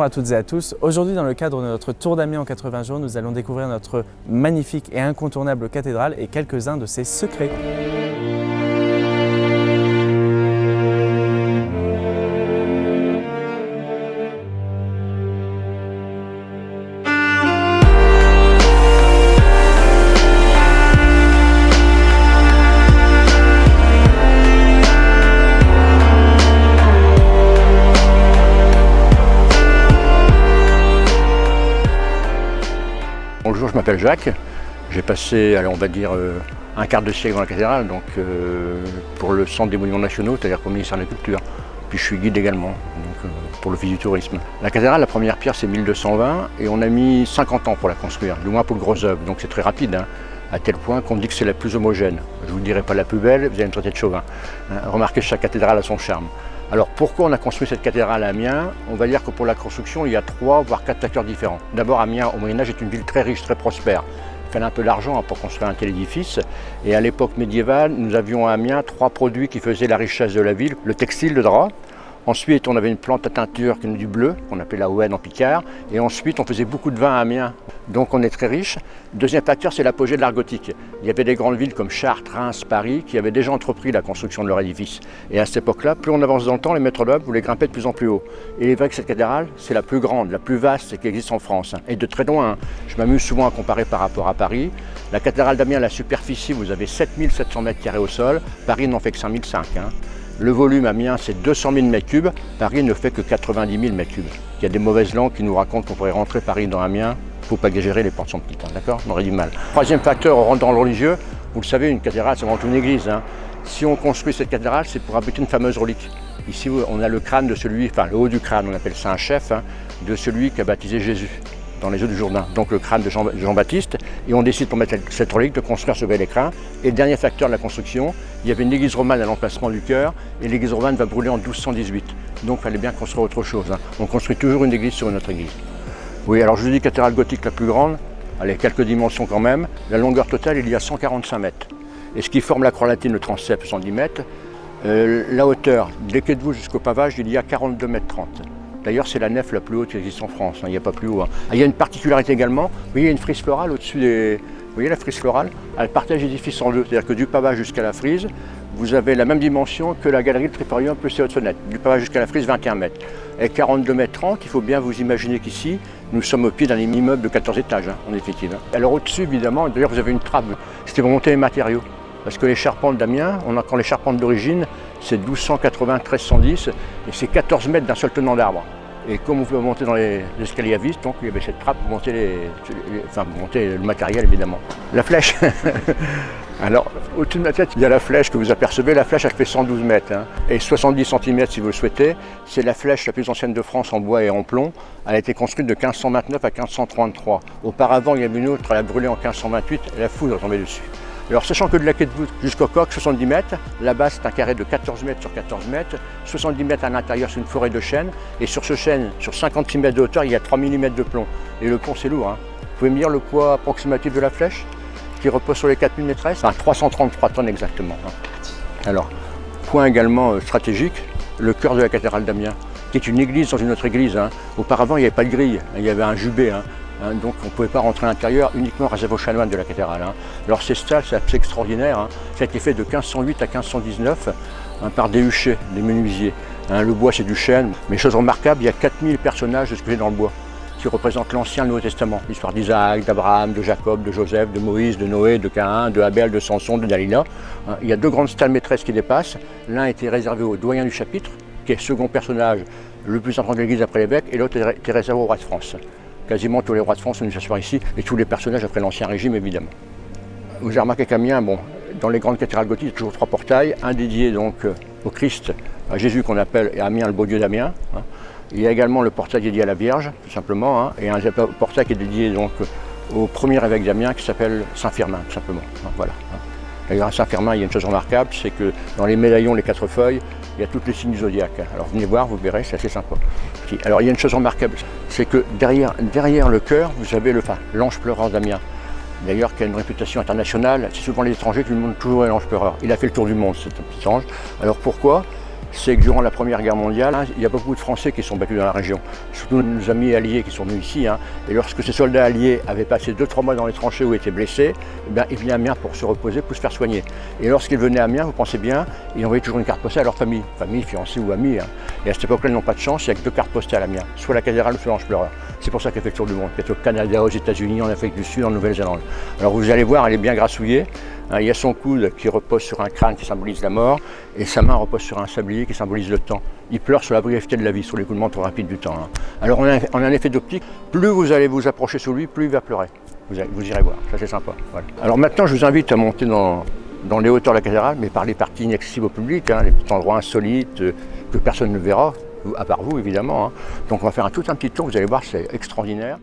Bonjour à toutes et à tous. Aujourd'hui, dans le cadre de notre tour d'Amiens en 80 jours, nous allons découvrir notre magnifique et incontournable cathédrale et quelques-uns de ses secrets. Bonjour, je m'appelle Jacques. J'ai passé, on va dire, un quart de siècle dans la cathédrale, donc pour le Centre des Monuments Nationaux, c'est-à-dire pour le ministère de la Culture. Puis je suis guide également, donc, pour l'Office du Tourisme. La cathédrale, la première pierre, c'est 1220 et on a mis 50 ans pour la construire, du moins pour le gros œuvre, donc c'est très rapide, hein, à tel point qu'on dit que c'est la plus homogène. Je ne vous dirai pas la plus belle, vous allez me traiter de chauvin. Remarquez, chaque cathédrale a son charme. Alors pourquoi on a construit cette cathédrale à Amiens? On va dire que pour la construction, il y a 3 voire 4 facteurs différents. D'abord, Amiens au Moyen-Âge est une ville très riche, très prospère. Il fallait un peu d'argent pour construire un tel édifice. Et à l'époque médiévale, nous avions à Amiens 3 produits qui faisaient la richesse de la ville. Le textile, le drap. Ensuite, on avait une plante à teinture qui est du bleu, qu'on appelait la Houenne en Picard. Et ensuite, on faisait beaucoup de vin à Amiens. Donc on est très riche. Deuxième facteur, c'est l'apogée de l'art gothique. Il y avait des grandes villes comme Chartres, Reims, Paris, qui avaient déjà entrepris la construction de leur édifice. Et à cette époque-là, plus on avance dans le temps, les maîtres d'œuvre voulaient grimper de plus en plus haut. Et il est vrai que cette cathédrale, c'est la plus grande, la plus vaste qui existe en France. Et de très loin, je m'amuse souvent à comparer par rapport à Paris. La cathédrale d'Amiens, la superficie, vous avez 7700 m² au sol. Paris n'en fait que 5005. Le volume Amiens, c'est 200 000 m3. Paris ne fait que 90 000 m3. Il y a des mauvaises langues qui nous racontent qu'on pourrait rentrer Paris dans Amiens. Il ne faut pas exagérer, les portes sont petites, d'accord? On aurait du mal. Troisième facteur, on rentre dans le religieux. Vous le savez, une cathédrale, c'est avant tout une église. Si on construit cette cathédrale, c'est pour abriter une fameuse relique. Ici, on a le crâne de celui, enfin le haut du crâne, on appelle ça un chef, de celui qui a baptisé Jésus dans les eaux du Jourdain. Donc le crâne de Jean-Baptiste. Et on décide pour mettre cette relique de construire ce bel écrin. Et le dernier facteur de la construction, il y avait une église romane à l'emplacement du chœur. Et l'église romane va brûler en 1218. Donc il fallait bien construire autre chose. On construit toujours une église sur une autre église. Oui, alors je vous dis cathédrale gothique la plus grande. Allez, quelques dimensions quand même. La longueur totale, il y a 145 mètres. Et ce qui forme la croix latine, le transept, 70 mètres. La hauteur, des quais de voûte jusqu'au pavage, il y a 42 mètres 30. D'ailleurs, c'est la nef la plus haute qui existe en France, il n'y a pas plus haut. Il y a une particularité également, vous voyez, il y a une frise florale au-dessus des... Vous voyez la frise florale? Elle partage l'édifice en deux, c'est-à-dire que du pavage jusqu'à la frise, vous avez la même dimension que la galerie de Triporium plus les hautes fenêtres. Du pavage jusqu'à la frise, 21 mètres. Et 42 mètres 30, il faut bien vous imaginer qu'ici, nous sommes au pied d'un immeuble de 14 étages, en définitive. Alors au-dessus, évidemment, d'ailleurs, vous avez une trappe. C'était pour monter les matériaux. Parce que les charpentes d'Amiens, quand les charpentes d'origine, c'est 1280, 1310, et c'est 14 mètres d'un seul tenant d'arbre. Et comme on peut monter dans les escaliers à vis, donc il y avait cette trappe pour monter, pour monter le matériel, évidemment. La flèche. Alors, au-dessus de ma tête, il y a la flèche que vous apercevez. La flèche, elle fait 112 mètres et 70 cm si vous le souhaitez. C'est la flèche la plus ancienne de France en bois et en plomb. Elle a été construite de 1529 à 1533. Auparavant, il y avait une autre, elle a brûlé en 1528, et la foudre est tombée dessus. Alors, sachant que de la quai de voûte jusqu'au coq, 70 mètres, la base c'est un carré de 14 mètres sur 14 mètres, 70 mètres à l'intérieur, c'est une forêt de chêne, et sur ce chêne, sur 56 mètres de hauteur, il y a 3 mm de plomb. Et le plomb, c'est lourd. Vous pouvez me dire le poids approximatif de la flèche qui repose sur les 4000 maîtresses? 333 tonnes exactement. Alors, point également stratégique, le cœur de la cathédrale d'Amiens, qui est une église dans une autre église. Auparavant, il n'y avait pas de grille, il y avait un jubé. Donc on ne pouvait pas rentrer à l'intérieur, uniquement réservé aux chanoines de la cathédrale. Alors ces stalles, c'est assez extraordinaire. Ça a été fait de 1508 à 1519 par des huchers, des menuisiers. Le bois, c'est du chêne. Mais chose remarquable, il y a 4000 personnages sculptés dans le bois qui représentent l'Ancien et le Nouveau Testament. L'histoire d'Isaac, d'Abraham, de Jacob, de Joseph, de Moïse, de Noé, de Caïn, de Abel, de Samson, de Dalila. Il y a 2 grandes stalles maîtresses qui dépassent. L'un était réservé au doyen du chapitre, qui est le second personnage le plus important de l'église après l'évêque, et l'autre était réservé au roi de France. Quasiment tous les rois de France sont venus s'asseoir ici, et tous les personnages après l'Ancien Régime, évidemment. Vous avez remarqué qu'Amiens, dans les grandes cathédrales gothiques, il y a toujours 3 portails, un dédié donc au Christ, à Jésus qu'on appelle Amiens, le beau Dieu d'Amiens. Il y a également le portail dédié à la Vierge, tout simplement, et un portail qui est dédié donc au premier évêque d'Amiens qui s'appelle Saint-Firmin, tout simplement. Voilà. D'ailleurs, à Saint-Firmin, il y a une chose remarquable, c'est que dans les médaillons, les 4 feuilles, il y a toutes les signes du zodiaque. Alors venez voir, vous verrez, c'est assez sympa. Alors il y a une chose remarquable, c'est que derrière le chœur, vous avez l'ange pleureur d'Amiens. D'ailleurs, qui a une réputation internationale. C'est souvent les étrangers qui lui montrent toujours l'ange pleureur. Il a fait le tour du monde, cet petit ange. Alors pourquoi? c'est que durant la Première Guerre mondiale, il y a beaucoup de Français qui sont battus dans la région, surtout nos amis alliés qui sont venus ici. Et lorsque ces soldats alliés avaient passé 2-3 mois dans les tranchées ou étaient blessés, ils venaient à Amiens pour se reposer, pour se faire soigner. Et lorsqu'ils venaient à Amiens, vous pensez bien, ils envoyaient toujours une carte postale à leur famille, fiancée ou amie. Et à cette époque-là, ils n'ont pas de chance, il n'y a que 2 cartes postales à Amiens, soit la cathédrale, soit l'Ange Pleureur. C'est pour ça qu'elle fait le tour du monde, qu'elle est au Canada, aux États-Unis, en Afrique du Sud, en Nouvelle-Zélande. Alors vous allez voir, elle est bien grassouillée. Il y a son coude qui repose sur un crâne qui symbolise la mort et sa main repose sur un sablier qui symbolise le temps. Il pleure sur la brièveté de la vie, sur l'écoulement trop rapide du temps. Alors on a un effet d'optique, plus vous allez vous approcher sur lui, plus il va pleurer. Vous irez voir, ça c'est sympa. Voilà. Alors maintenant je vous invite à monter dans les hauteurs de la cathédrale, mais par les parties inaccessibles au public, les petits endroits insolites que personne ne verra, à part vous évidemment. Donc on va faire tout un petit tour, vous allez voir, c'est extraordinaire.